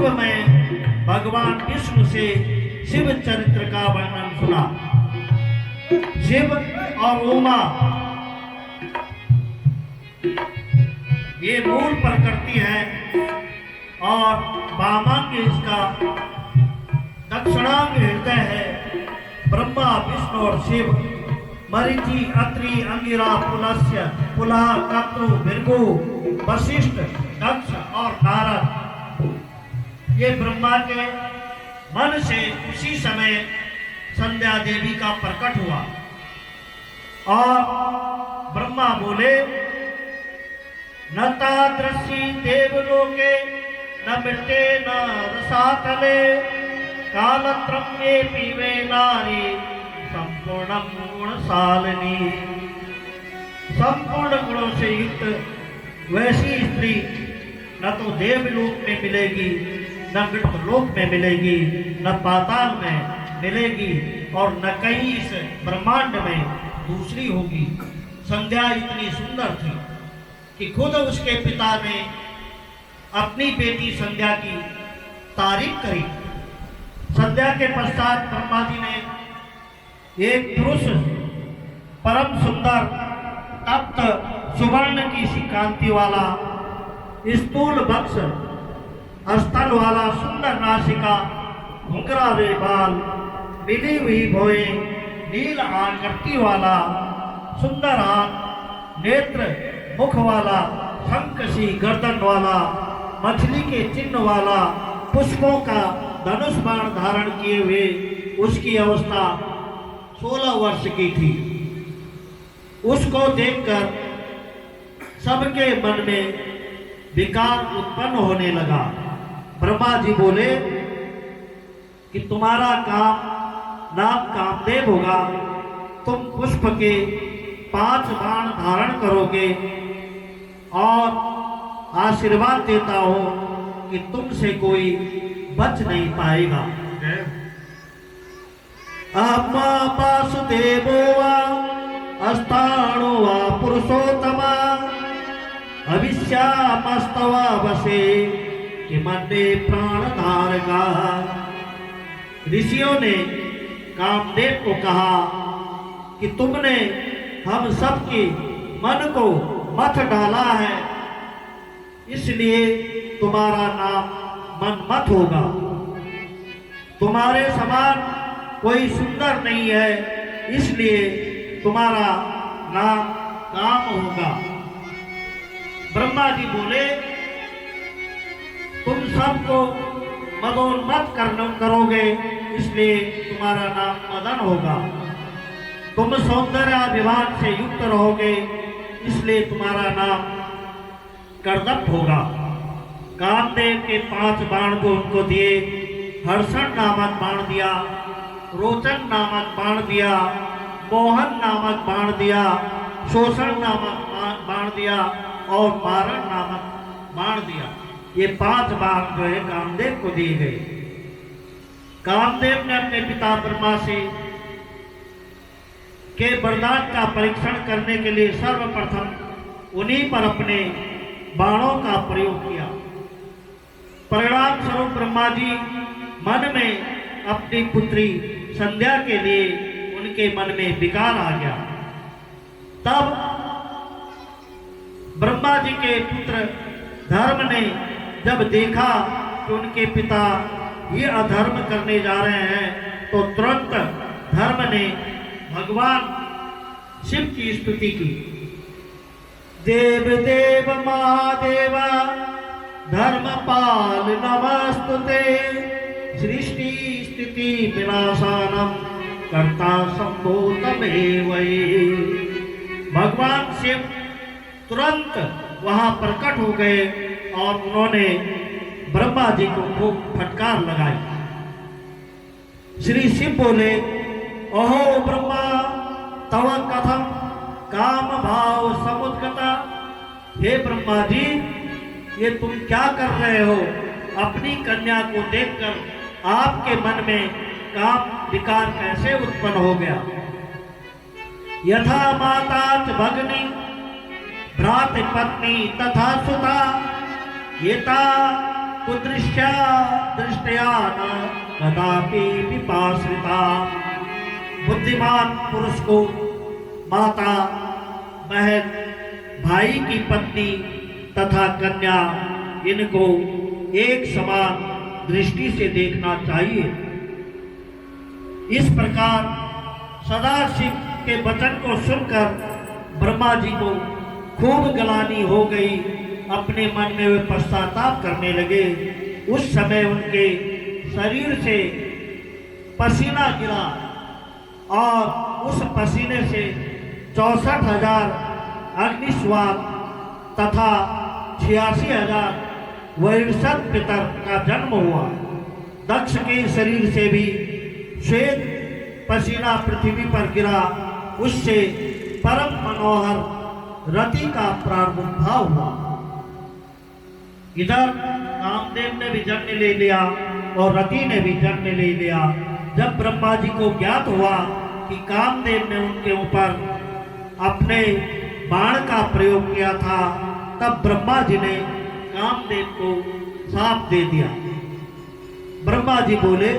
पूर्व में भगवान विष्णु से शिव चरित्र का वर्णन सुना। शिव और उमा ये मूल प्रकृति है और वामांग इसका दक्षिणांग हृदय है। ब्रह्मा विष्णु और शिव मरीचि अत्रि अंगिरा पुलस्त्य पुलह क्रतु भृगु वशिष्ठ दक्ष और नारद ये ब्रह्मा के मन से उसी समय संध्या देवी का प्रकट हुआ और ब्रह्मा बोले न तादृशी देवलोके न मृते न रसातले कालत्रम्ये पीवे नारी संपूर्ण गुणशालिनी। संपूर्ण गुणों से युक्त वैसी स्त्री न तो देवलोक में मिलेगी, न मृतलोक में मिलेगी, न पाताल में मिलेगी और न कहीं इस ब्रह्मांड में दूसरी होगी। संध्या इतनी सुंदर थी कि खुद उसके पिता ने अपनी बेटी संध्या की तारीफ करी। संध्या के पश्चात ब्रह्मा जी ने एक पुरुष परम सुंदर तप्त सुवर्ण की सी कांति वाला स्थूल वक्ष स्थल वाला सुंदर नासिका घुंघराले बाल मिली हुई भौएं नील आकृति वाला सुंदर आंख नेत्र मुख वाला शंख सी गर्दन वाला मछली के चिन्ह वाला पुष्पों का धनुष बाण धारण किए हुए उसकी अवस्था 16 वर्ष की थी। उसको देखकर सबके मन में विकार उत्पन्न होने लगा। ब्रह्मा जी बोले कि तुम्हारा नाम कामदेव होगा। तुम पुष्प के 5 बाण धारण करोगे और आशीर्वाद देता हूं कि तुमसे कोई बच नहीं पाएगा। आत्मा वासुदेवो वा अस्ताणो वा पुरुषोत्तमा भविष्यामस्तवा वशे कि मन्ने प्राण धारका। ऋषियों ने कामदेव को कहा कि तुमने हम सबके मन को मथ डाला है, इसलिए तुम्हारा नाम मनमथ होगा। तुम्हारे समान कोई सुंदर नहीं है, इसलिए तुम्हारा नाम काम होगा। ब्रह्मा जी बोले तुम सबको मदोन्मत्त करोगे, इसलिए तुम्हारा नाम मदन होगा। तुम सौंदर्याभिमान से युक्त रहोगे, इसलिए तुम्हारा नाम कर्दम होगा। कामदेव के 5 बाण को उनको दिए। हर्षण नामक बाण दिया, रोचन नामक बाण दिया, मोहन नामक बाण दिया, शोषण नामक बाण दिया और मारण नामक बाण दिया। ये 5 बाण जो है कामदेव को दिए गए। कामदेव ने अपने पिता ब्रह्मा से के वरदान का परीक्षण करने के लिए सर्वप्रथम उन्हीं पर अपने बाणों का प्रयोग किया। परिणाम स्वरूप ब्रह्मा जी मन में अपनी पुत्री संध्या के लिए उनके मन में विकार आ गया। तब ब्रह्मा जी के पुत्र धर्म ने जब देखा कि उनके पिता ये अधर्म करने जा रहे हैं, तो तुरंत धर्म ने भगवान शिव की स्तुति की। देव देव महादेवा धर्मपाल नमस्तुते सृष्टि स्थिति विनाशानम कर्ता संभूतमेव। भगवान शिव तुरंत वहां प्रकट हो गए और उन्होंने ब्रह्मा जी को खूब फटकार लगाई। श्री शिव बोले ओहो ब्रह्मा तव कथम काम भाव समुद्गता। हे ब्रह्मा जी ये तुम क्या कर रहे हो? अपनी कन्या को देखकर आपके मन में काम विकार कैसे उत्पन्न हो गया? यथा माता च भगिनी भ्रात पत्नी तथा सुता येता कुदृश्या कदापि पिपाश्रिता। बुद्धिमान पुरुष को माता, बहन, भाई की पत्नी तथा कन्या इनको एक समान दृष्टि से देखना चाहिए। इस प्रकार सदाशिव के वचन को सुनकर ब्रह्मा जी को खूब ग्लानि हो गई। अपने मन में वे पश्चाताप करने लगे। उस समय उनके शरीर से पसीना गिरा और उस पसीने से 64,000 अग्निश्वास तथा 86,000 वैरसत पितर का जन्म हुआ। दक्ष के शरीर से भी श्वेत पसीना पृथ्वी पर गिरा। उससे परम मनोहर रति का प्रादुर्भाव हुआ। इधर कामदेव ने भी जन्म ले लिया और रति ने भी जन्म ले लिया। जब ब्रह्मा जी को ज्ञात हुआ कि कामदेव ने उनके ऊपर अपने बाण का प्रयोग किया था, तब ब्रह्मा जी ने कामदेव को शाप दे दिया। ब्रह्मा जी बोले,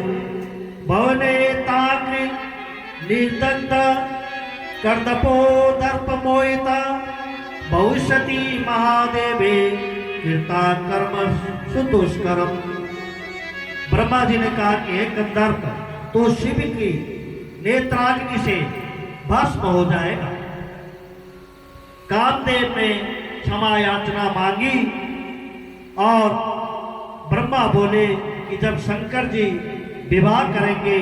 भवने ताग्नि निर्दग्ध कर्दपो दर्प मोहिता भविष्यति महादेवे कृता कर्म सुदुष्करम। ब्रह्मा जी ने कहा कि हे गंधर्व, तो शिव की नेत्राग्नि से भस्म हो जाएगा। कामदेव ने क्षमा याचना मांगी और ब्रह्मा बोले कि जब शंकर जी विवाह करेंगे